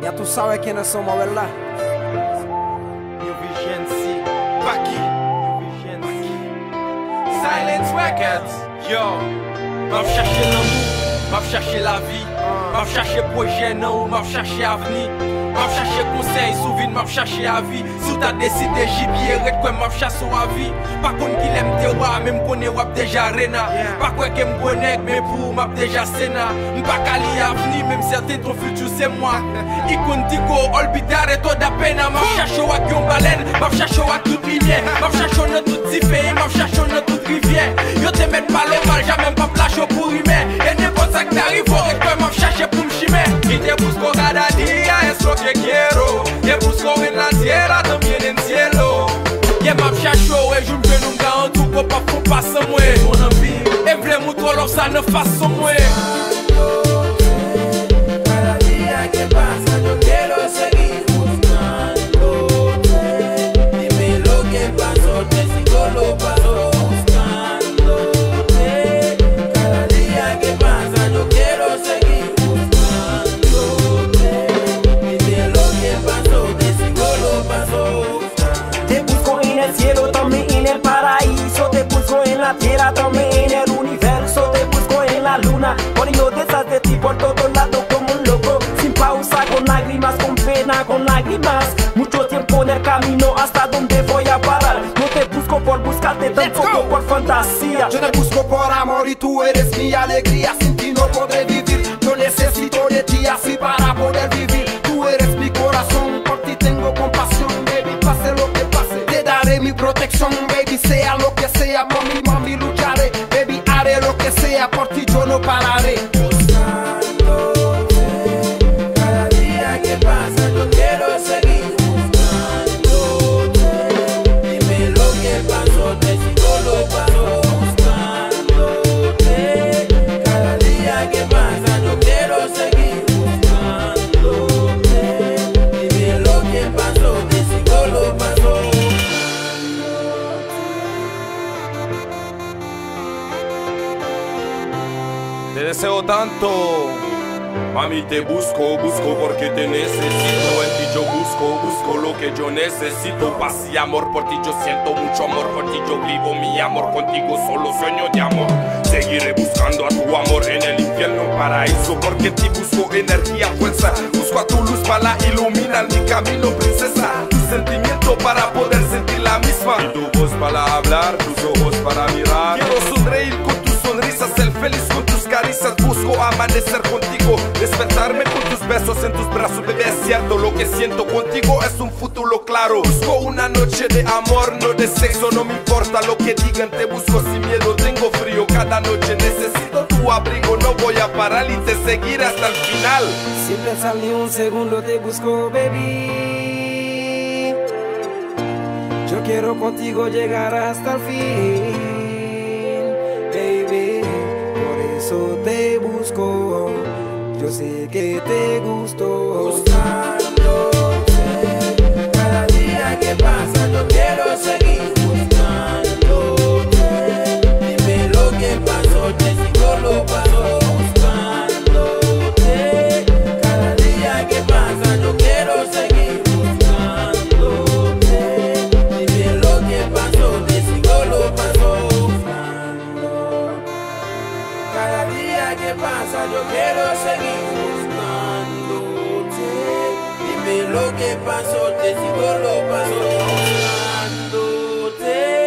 Ya tú sabes quiénes somos, ¿verdad? New Vision C, Paki, New Vision C, Silence Records. Yo, m'a cherché l'amour, m'a cherché la vie, m'a cherché projet non, m'a cherché avenir, m'a cherché conseil, souvenir, m'a cherché à vie. Si t'as décidé gibier, red quoi m'a cherché à vie. Pas qu'on qui l'aime te wa, même connaît wap déjà rena. Pas quoi qu'elle me connaît, mais pour m'a déjà sénat. M'pas qu'ali avenir, même certain ton futur c'est moi. Icon tico, olbidar et toi da pena. M'a cherché à qui on baleine, m'a cherché à toute lumière, m'a cherché à toute différence, m'a cherché à toute rivière. Yo te mets pas le mal, jamais pas plage pour rimer. Et n'importe ça que t'arrives, et toi m'a cherché pour m'chimer. Y te busco cada día, es lo que quiero. Te busco en la tierra, también en cielo. Y m'a cherché, et je me nous en tout pour pas faut pas sans moi. Mon envie, et v'lais mouton l'offre ça ne fasse sans moi. Cada día que pasa yo quiero seguir buscándote. Dime lo que pasó, te sigo lo paso buscándote. Cada día que pasa yo quiero seguir buscándote. Dime lo que pasó, te sigo lo paso buscándote. Te busco en el cielo, también en el paraíso. Te busco en la tierra, también en el universo. Te busco en la luna, poniendo detrás de ti por todos lados como un loco. Sin pausa, con lágrimas, con pena, con lágrimas. Mucho tiempo en el camino, hasta dónde voy a parar. No te busco por buscarte, tampoco por fantasía. Yo te busco por amor y tú eres mi alegría. Sin ti no podré vivir, yo necesito de ti así para poder vivir. Tú eres mi corazón, por ti tengo compasión. Baby, pase lo que pase, te daré mi protección. Baby, sea lo que sea, por mi mami lucharé. Baby, haré lo que sea, por ti yo no pararé. Buscándote. Cada día que pasa yo quiero seguir buscándote. Dime lo que pasó, te sigo lo paso buscándote. Cada día que pasa yo quiero seguir buscándote. Dime lo que pasó, te sigo lo paso Te deseo tanto, mami, te busco, busco porque te necesito. En ti yo busco, busco lo que yo necesito. Paz y amor por ti, yo siento mucho amor por ti. Yo vivo mi amor contigo, solo sueño de amor. Seguiré buscando a tu amor en el infierno, paraíso. Porque en ti busco energía, fuerza. Busco a tu luz para iluminar mi camino, princesa. Tu sentimiento para poder sentir la misma. Y tu voz para hablar, tus ojos para mirar. Quiero sonreír con tus sonrisas, ser feliz con tus caricias. Busco amanecer contigo, despertarme con tus besos en tus brazos, bebé. Es cierto, lo que siento contigo es un futuro claro. Busco una noche de amor, no de sexo. No me importa lo que digan, te busco sin miedo. Tengo frío cada noche, necesito tu abrigo. No voy a parar y te seguiré hasta el final. Sin pensar ni un segundo te busco, baby. Yo quiero contigo llegar hasta el fin, baby. Por eso te busco, yo sé que te gusto. buscándote. Cada día que pasa yo quiero seguir buscándote. Dime lo que pasó, te sigo lo paso buscándote. Cada día que pasa yo quiero seguir buscándote. Dime lo que pasó, te sigo lo paso buscando. Cada día que pasa yo quiero seguir buscándote. Dime lo que pasó, te sigo lo paso buscándote.